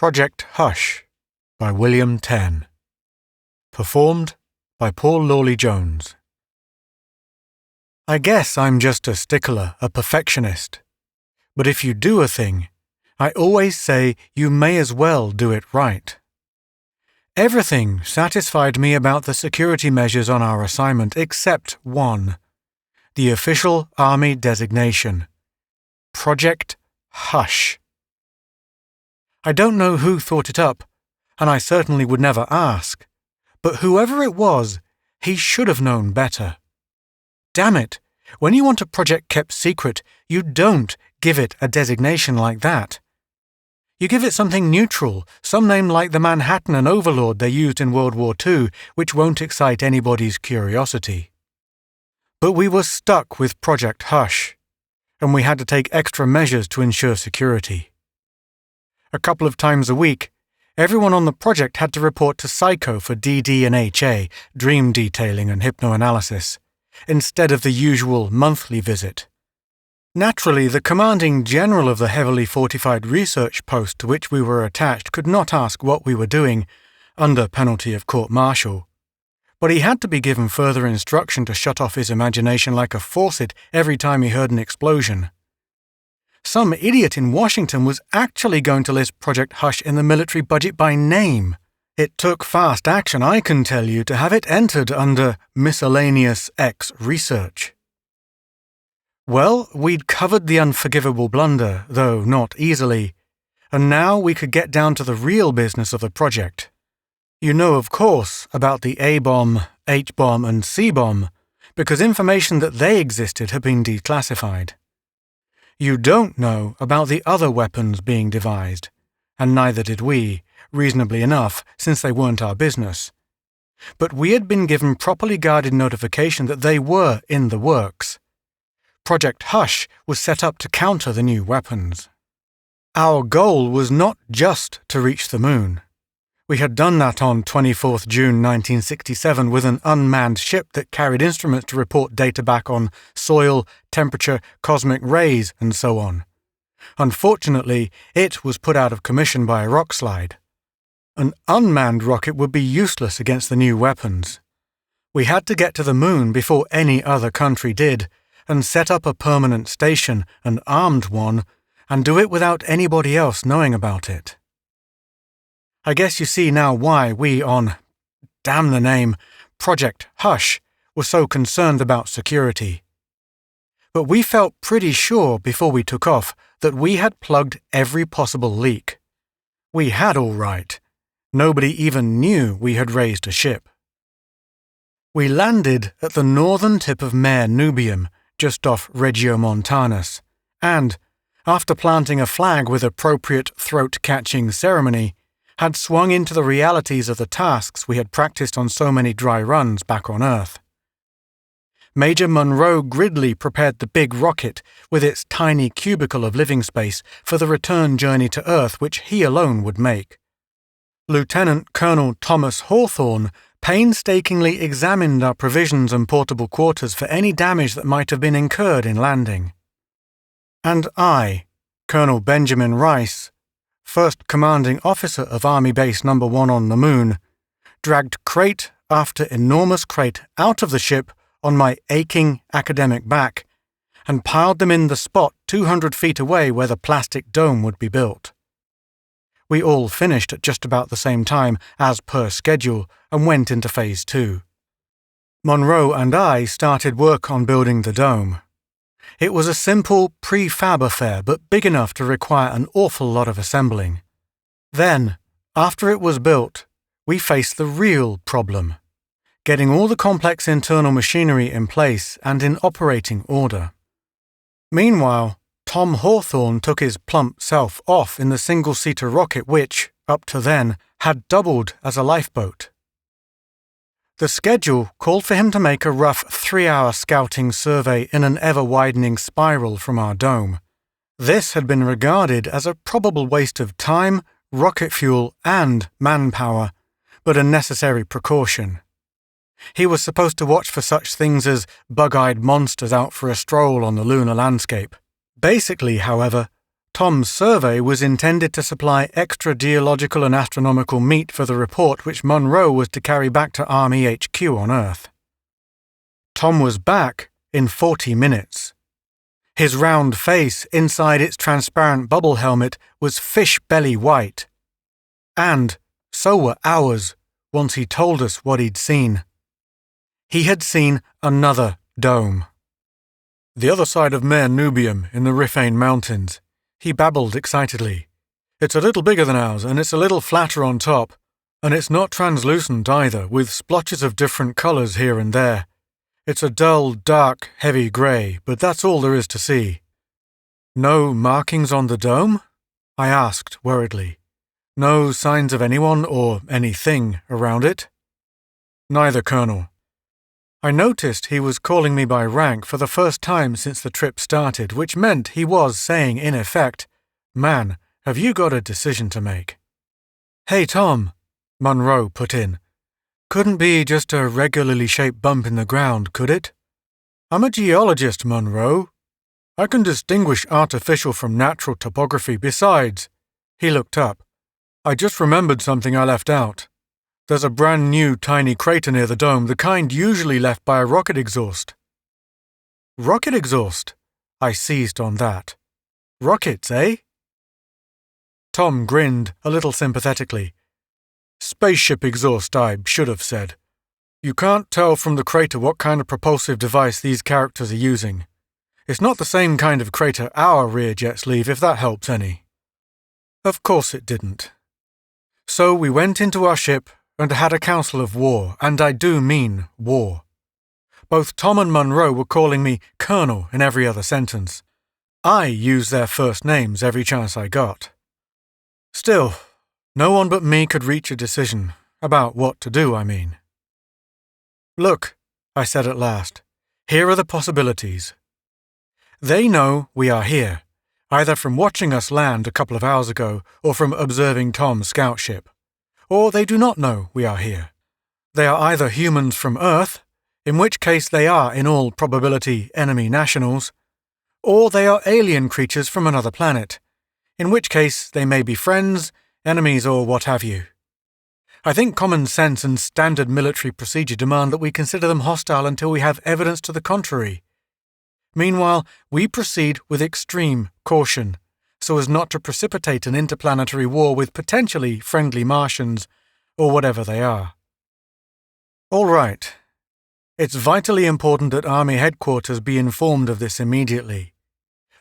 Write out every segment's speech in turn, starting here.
Project Hush by William Tenn. Performed by Paul Lawley-Jones. I guess I'm just a stickler, a perfectionist. But if you do a thing, I always say you may as well do it right. Everything satisfied me about the security measures on our assignment except one: the official Army designation. Project Hush. I don't know who thought it up, and I certainly would never ask, but whoever it was, he should have known better. Damn it, when you want a project kept secret, you don't give it a designation like that. You give it something neutral, some name like the Manhattan and Overlord they used in World War II, which won't excite anybody's curiosity. But we were stuck with Project Hush, and we had to take extra measures to ensure security. A couple of times a week, everyone on the project had to report to Psycho for DD and HA, dream detailing and hypnoanalysis, instead of the usual monthly visit. Naturally, the commanding general of the heavily fortified research post to which we were attached could not ask what we were doing, under penalty of court-martial. But he had to be given further instruction to shut off his imagination like a faucet every time he heard an explosion. Some idiot in Washington was actually going to list Project Hush in the military budget by name. It took fast action, I can tell you, to have it entered under Miscellaneous X Research. Well, we'd covered the unforgivable blunder, though not easily, and now we could get down to the real business of the project. You know, of course, about the A-bomb, H-bomb, and C-bomb, because information that they existed had been declassified. You don't know about the other weapons being devised, and neither did we, reasonably enough, since they weren't our business. But we had been given properly guarded notification that they were in the works. Project Hush was set up to counter the new weapons. Our goal was not just to reach the moon. We had done that on 24th June 1967 with an unmanned ship that carried instruments to report data back on soil, temperature, cosmic rays, and so on. Unfortunately, it was put out of commission by a rock slide. An unmanned rocket would be useless against the new weapons. We had to get to the moon before any other country did, and set up a permanent station, an armed one, and do it without anybody else knowing about it. I guess you see now why we on, damn the name, Project Hush, were so concerned about security. But we felt pretty sure before we took off that we had plugged every possible leak. We had all right. Nobody even knew we had raised a ship. We landed at the northern tip of Mare Nubium, just off Regiomontanus, and, after planting a flag with appropriate throat-catching ceremony, had swung into the realities of the tasks we had practiced on so many dry runs back on Earth. Major Monroe Gridley prepared the big rocket with its tiny cubicle of living space for the return journey to Earth which he alone would make. Lieutenant Colonel Thomas Hawthorne painstakingly examined our provisions and portable quarters for any damage that might have been incurred in landing. And I, Colonel Benjamin Rice, First Commanding Officer of Army Base No. 1 on the Moon, dragged crate after enormous crate out of the ship on my aching academic back and piled them in the spot 200 feet away where the plastic dome would be built. We all finished at just about the same time as per schedule and went into Phase 2. Monroe and I started work on building the dome. It was a simple prefab affair, but big enough to require an awful lot of assembling. Then, after it was built, we faced the real problem: getting all the complex internal machinery in place and in operating order. Meanwhile, Tom Hawthorne took his plump self off in the single-seater rocket which, up to then, had doubled as a lifeboat. The schedule called for him to make a rough 3-hour scouting survey in an ever-widening spiral from our dome. This had been regarded as a probable waste of time, rocket fuel, and manpower, but a necessary precaution. He was supposed to watch for such things as bug-eyed monsters out for a stroll on the lunar landscape. Basically, however, Tom's survey was intended to supply extra geological and astronomical meat for the report which Munro was to carry back to Army HQ on Earth. Tom was back in 40 minutes. His round face inside its transparent bubble helmet was fish belly white. And so were ours once he told us what he'd seen. He had seen another dome. The other side of Mare Nubium in the Rifane Mountains, he babbled excitedly. It's a little bigger than ours, and it's a little flatter on top, and it's not translucent either, with splotches of different colours here and there. It's a dull, dark, heavy grey, but that's all there is to see. No markings on the dome? I asked worriedly. No signs of anyone or anything around it? Neither, Colonel. I noticed he was calling me by rank for the first time since the trip started, which meant he was saying, in effect, "Man, have you got a decision to make?" "Hey, Tom," Munro put in. "Couldn't be just a regularly shaped bump in the ground, could it?" "I'm a geologist, Munro. I can distinguish artificial from natural topography. Besides," he looked up, "I just remembered something I left out. There's a brand new tiny crater near the dome, the kind usually left by a rocket exhaust." "Rocket exhaust?" I seized on that. "Rockets, eh?" Tom grinned a little sympathetically. "Spaceship exhaust, I should have said. You can't tell from the crater what kind of propulsive device these characters are using. It's not the same kind of crater our rear jets leave, if that helps any." Of course it didn't. So we went into our ship and had a council of war, and I do mean war. Both Tom and Munro were calling me Colonel in every other sentence. I used their first names every chance I got. Still, no one but me could reach a decision, about what to do, I mean. "Look," I said at last, "here are the possibilities. They know we are here, either from watching us land a couple of hours ago or from observing Tom's scout ship. Or they do not know we are here. They are either humans from Earth, in which case they are, in all probability, enemy nationals, or they are alien creatures from another planet, in which case they may be friends, enemies, or what have you. I think common sense and standard military procedure demand that we consider them hostile until we have evidence to the contrary. Meanwhile, we proceed with extreme caution, so as not to precipitate an interplanetary war with potentially friendly Martians, or whatever they are. All right. It's vitally important that Army headquarters be informed of this immediately.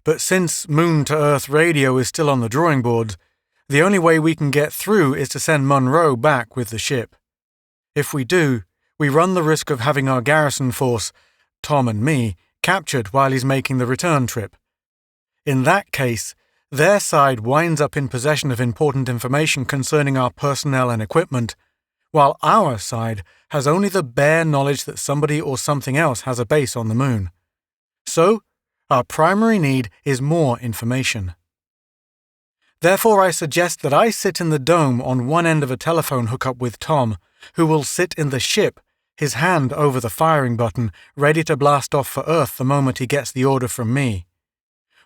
But since Moon-to-Earth radio is still on the drawing board, the only way we can get through is to send Munro back with the ship. If we do, we run the risk of having our garrison force, Tom and me, captured while he's making the return trip. In that case, their side winds up in possession of important information concerning our personnel and equipment, while our side has only the bare knowledge that somebody or something else has a base on the moon. So, our primary need is more information. Therefore, I suggest that I sit in the dome on one end of a telephone hookup with Tom, who will sit in the ship, his hand over the firing button, ready to blast off for Earth the moment he gets the order from me.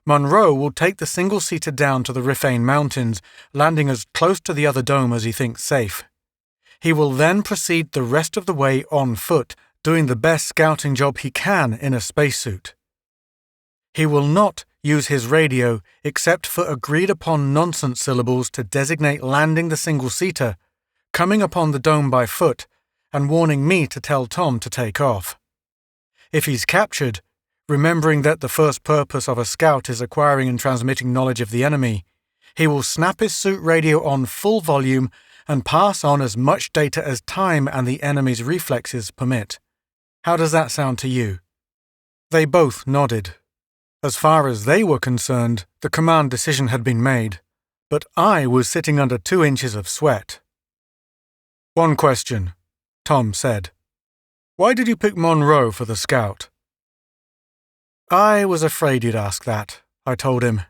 Munro will take the single-seater down to the Rifane Mountains, landing as close to the other dome as he thinks safe. He will then proceed the rest of the way on foot, doing the best scouting job he can in a spacesuit. He will not use his radio except for agreed-upon nonsense syllables to designate landing the single-seater, coming upon the dome by foot, and warning me to tell Tom to take off. If he's captured, remembering that the first purpose of a scout is acquiring and transmitting knowledge of the enemy, he will snap his suit radio on full volume and pass on as much data as time and the enemy's reflexes permit. How does that sound to you? They both nodded. As far as they were concerned, the command decision had been made, but I was sitting under 2 inches of sweat. "One question," Tom said. "Why did you pick Munro for the scout?" "I was afraid you'd ask that," I told him.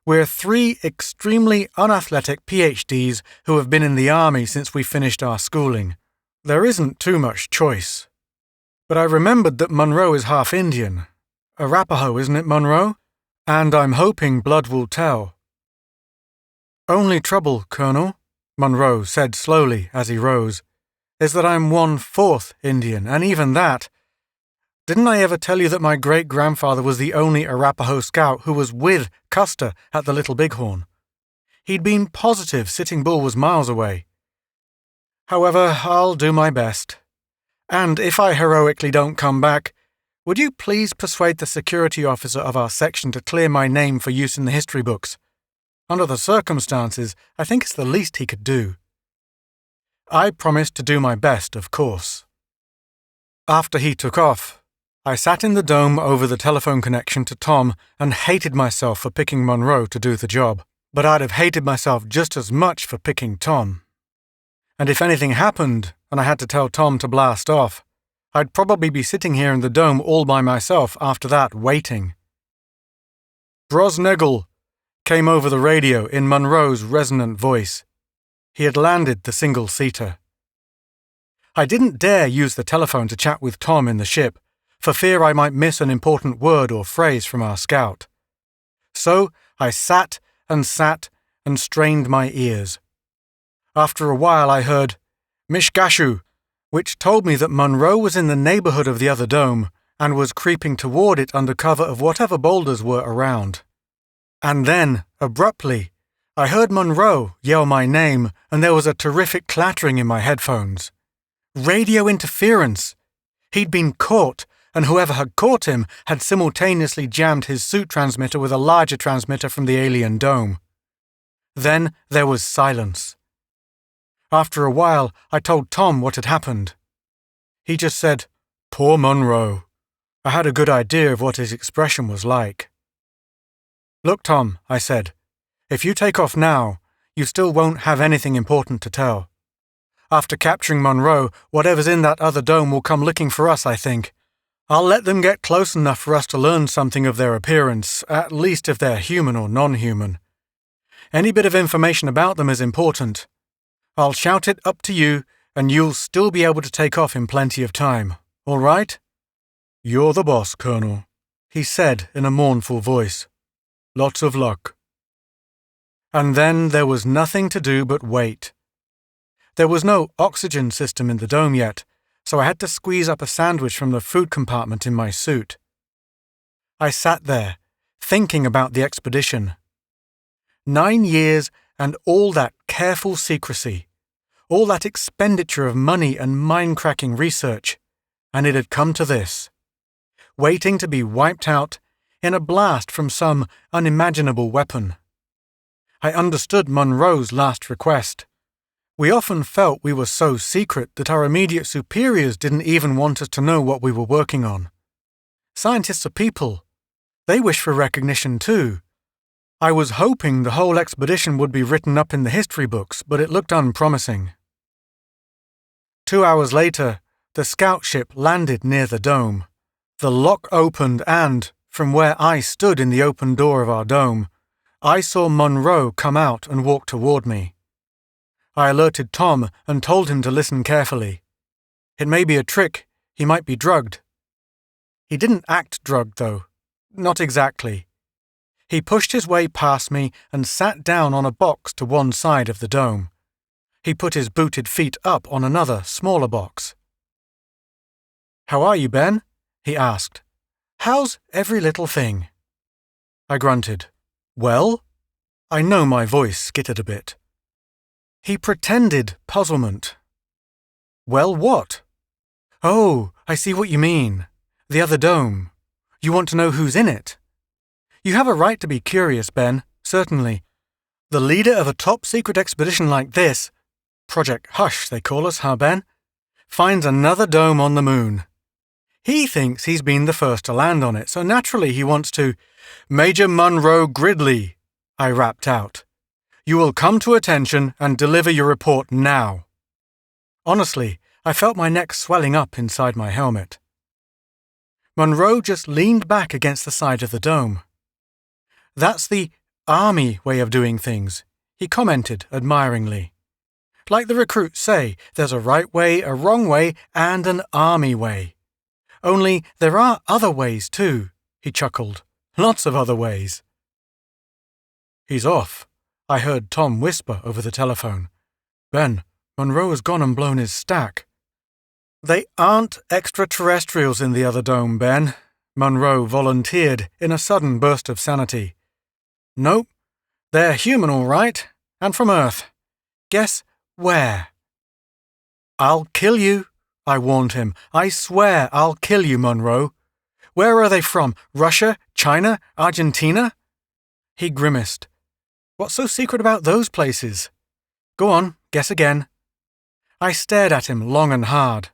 "We're 3 extremely unathletic PhDs who have been in the army since we finished our schooling. There isn't too much choice. But I remembered that Munro is half Indian. Arapaho, isn't it, Munro? And I'm hoping blood will tell. Only trouble, Colonel, Monroe said slowly as he rose, is that I'm 1/4 Indian, and even that— Didn't I ever tell you that my great-grandfather was the only Arapaho scout who was with Custer at the Little Bighorn? He'd been positive Sitting Bull was miles away. However, I'll do my best. And if I heroically don't come back, would you please persuade the security officer of our section to clear my name for use in the history books? Under the circumstances, I think it's the least he could do. I promised to do my best, of course. After he took off, I sat in the dome over the telephone connection to Tom and hated myself for picking Monroe to do the job, but I'd have hated myself just as much for picking Tom. And if anything happened and I had to tell Tom to blast off, I'd probably be sitting here in the dome all by myself after that, waiting. Brosnegel came over the radio in Monroe's resonant voice. He had landed the single-seater. I didn't dare use the telephone to chat with Tom in the ship, for fear I might miss an important word or phrase from our scout. So I sat and strained my ears. After a while I heard Mishgashu, which told me that Monroe was in the neighborhood of the other dome and was creeping toward it under cover of whatever boulders were around. And then, abruptly, I heard Monroe yell my name, and there was a terrific clattering in my headphones. Radio interference! He'd been caught, and whoever had caught him had simultaneously jammed his suit transmitter with a larger transmitter from the alien dome. Then there was silence. After a while, I told Tom what had happened. He just said, "Poor Monroe." I had a good idea of what his expression was like. "Look, Tom," I said, "if you take off now, you still won't have anything important to tell. After capturing Monroe, whatever's in that other dome will come looking for us, I think. I'll let them get close enough for us to learn something of their appearance, at least if they're human or non-human. Any bit of information about them is important. I'll shout it up to you, and you'll still be able to take off in plenty of time. All right?" "You're the boss, Colonel," he said in a mournful voice. "Lots of luck." And then there was nothing to do but wait. There was no oxygen system in the dome yet, so I had to squeeze up a sandwich from the food compartment in my suit. I sat there, thinking about the expedition. 9 years and all that careful secrecy, all that expenditure of money and mind-cracking research, and it had come to this. Waiting to be wiped out in a blast from some unimaginable weapon. I understood Monroe's last request. We often felt we were so secret that our immediate superiors didn't even want us to know what we were working on. Scientists are people. They wish for recognition too. I was hoping the whole expedition would be written up in the history books, but it looked unpromising. 2 hours later, the scout ship landed near the dome. The lock opened and, from where I stood in the open door of our dome, I saw Monroe come out and walk toward me. I alerted Tom and told him to listen carefully. It may be a trick, he might be drugged. He didn't act drugged, though. Not exactly. He pushed his way past me and sat down on a box to one side of the dome. He put his booted feet up on another, smaller box. "How are you, Ben?" he asked. "How's every little thing?" I grunted. "Well?" I know my voice skittered a bit. He pretended puzzlement. "Well, what?" "Oh, I see what you mean. The other dome. You want to know who's in it?" "You have a right to be curious, Ben, certainly. The leader of a top-secret expedition like this— Project Hush, they call us, huh, Ben? Finds another dome on the moon. He thinks he's been the first to land on it, so naturally he wants to— Major Monroe Gridley," I rapped out. "You will come to attention and deliver your report now." Honestly, I felt my neck swelling up inside my helmet. Monroe just leaned back against the side of the dome. "That's the Army way of doing things," he commented admiringly. "Like the recruits say, there's a right way, a wrong way, and an Army way. Only there are other ways too," he chuckled, Lots of other ways. He's off. I heard Tom whisper over the telephone. Ben, Monroe has gone and blown his stack. They aren't extraterrestrials in the other dome, Ben, Monroe volunteered in a sudden burst of sanity. Nope, they're human all right, and from Earth. Guess where? I'll kill you, I warned him. I swear I'll kill you, Monroe. Where are they from? Russia? China? Argentina? He grimaced. What's so secret about those places? Go on, guess again. I stared at him long and hard.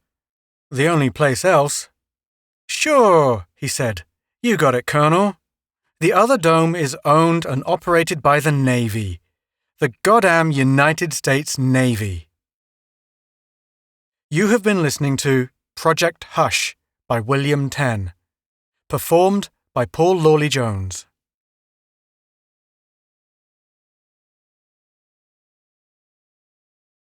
The only place else. Sure, he said. You got it, Colonel. The other dome is owned and operated by the Navy. The goddamn United States Navy. You have been listening to Project Hush by William Tenn. Performed by Paul Lawley Jones.